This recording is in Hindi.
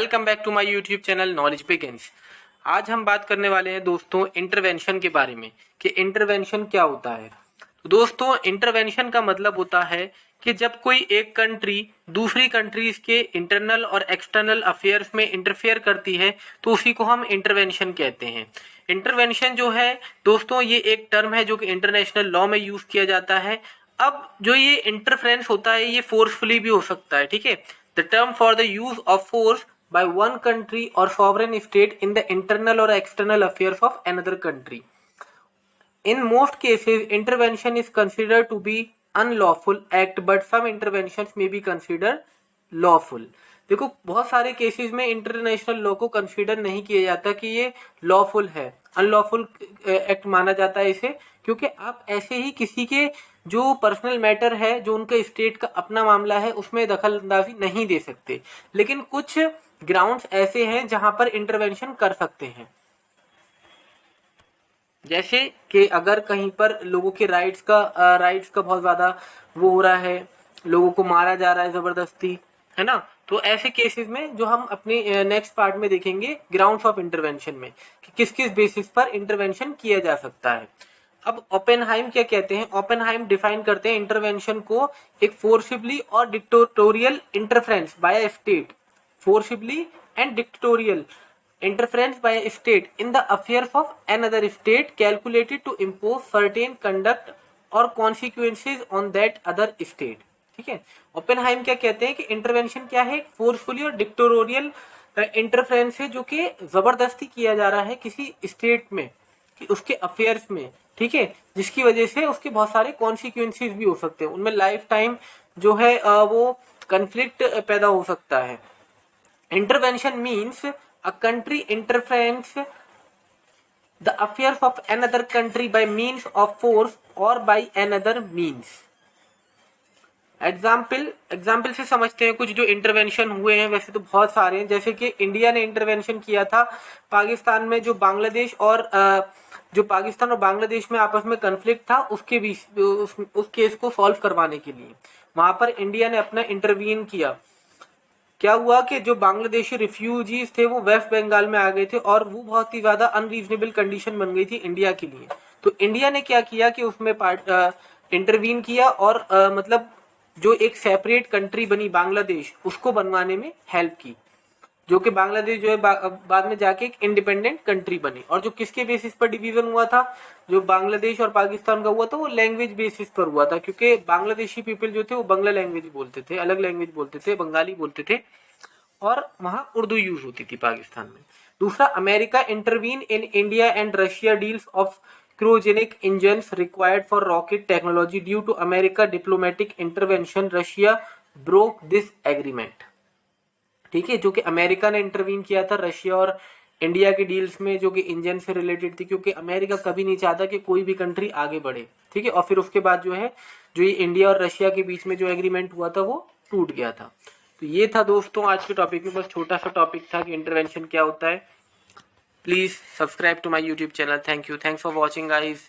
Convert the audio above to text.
Welcome back to my YouTube channel knowledge begins. आज हम बात करने वाले हैं दोस्तों इंटरवेंशन के बारे में कि इंटरवेंशन क्या होता है। तो दोस्तों इंटरवेंशन का मतलब होता है कि जब कोई एक कंट्री दूसरी कंट्रीज के इंटरनल और एक्सटर्नल अफेयर्स में इंटरफेयर करती है तो उसी को हम इंटरवेंशन कहते हैं। इंटरवेंशन जो है दोस्तों ये एक टर्म है जो कि इंटरनेशनल लॉ में यूज किया जाता है। अब जो ये इंटरफेरेंस होता है ये फोर्सफुली भी हो सकता है, ठीक है। The term for the use of force by one country or sovereign state in the internal or external affairs of another country. In most cases, intervention is considered to be unlawful act, but some interventions may be considered lawful. देखो बहुत सारे केसेस में इंटरनेशनल लॉ को कंसीडर नहीं किया जाता कि ये लॉफुल है, अनलॉफुल एक्ट माना जाता है इसे, क्योंकि आप ऐसे ही किसी के जो पर्सनल मैटर है, जो उनका स्टेट का अपना मामला है, उसमें दखल अंदाजी नहीं दे सकते। लेकिन कुछ ग्राउंड्स ऐसे हैं जहां पर इंटरवेंशन कर सकते हैं, जैसे कि अगर कहीं पर लोगों के राइट्स का बहुत ज्यादा वो हो रहा है, लोगों को मारा जा रहा है जबरदस्ती, है ना। तो ऐसे केसेस में जो हम अपने नेक्स्ट पार्ट में देखेंगे ग्राउंड्स ऑफ इंटरवेंशन में कि किस किस बेसिस पर इंटरवेंशन किया जा सकता है। अब ओपेनहाइम क्या कहते हैं? ओपेनहाइम डिफाइन करते हैं इंटरवेंशन को एक फोर्सिबली और dictatorial interference by a state, forcibly and dictatorial interference by a state in the affairs of another state calculated to impose certain conduct or consequences on that other state। ठीक है, ओपेनहाइम क्या कहते हैं कि इंटरवेंशन क्या है? फोर्सफुली और डिक्टेटोरियल इंटरफेरेंस है जो कि जबरदस्ती किया जा रहा है किसी स्टेट में कि उसके अफेयर्स में, ठीक है, जिसकी वजह से उसके बहुत सारे कॉन्सिक्वेंसेस भी हो सकते हैं, उनमें लाइफ टाइम जो है वो कंफ्लिक्ट पैदा हो सकता है। Intervention means a country interferes the affairs of another country by means of force or by another means। Example से समझते हैं कुछ जो इंटरवेंशन हुए हैं। वैसे तो बहुत सारे हैं, जैसे कि इंडिया ने इंटरवेंशन किया था पाकिस्तान में, जो बांग्लादेश और जो पाकिस्तान और बांग्लादेश में आपस में कन्फ्लिक्ट था उसके बीच उस केस को सॉल्व करवाने के लिए वहां पर इंडिया ने अपना इंटरवीन किया। क्या हुआ कि जो बांग्लादेशी रिफ्यूजीज थे वो वेस्ट बंगाल में आ गए थे और वो बहुत ही ज्यादा अनरीजनेबल कंडीशन बन गई थी इंडिया के लिए। तो इंडिया ने क्या किया कि उसमें इंटरवीन किया और मतलब जो एक सेपरेट कंट्री बनी बांग्लादेश, उसको बनवाने में हेल्प की, जो कि बांग्लादेश जो है बाद में जाके एक इंडिपेंडेंट कंट्री बनी। और जो किसके बेसिस पर डिवीजन हुआ था, जो बांग्लादेश और पाकिस्तान का हुआ था, वो लैंग्वेज बेसिस पर हुआ था, क्योंकि बांग्लादेशी पीपल जो थे वो बांग्ला लैंग्वेज बोलते थे, अलग लैंग्वेज बोलते थे, बंगाली बोलते थे, और वहां उर्दू यूज होती थी पाकिस्तान में। दूसरा, America intervene in India and Russia deals of cryogenic engines required for rocket technology due to America diplomatic intervention Russia broke this agreement. ठीक है, जो कि अमेरिका ने इंटरवीन किया था रशिया और इंडिया के डील्स में, जो कि इंजन से रिलेटेड थी, क्योंकि अमेरिका कभी नहीं चाहता कि कोई भी कंट्री आगे बढ़े। ठीक है, और फिर उसके बाद जो है जो ये इंडिया और रशिया के बीच में जो एग्रीमेंट हुआ था वो टूट गया था। तो ये था दोस्तों आज के टॉपिक में, बस छोटा सा टॉपिक था कि इंटरवेंशन क्या होता है। Please subscribe to my YouTube channel. Thank you, thanks for watching guys.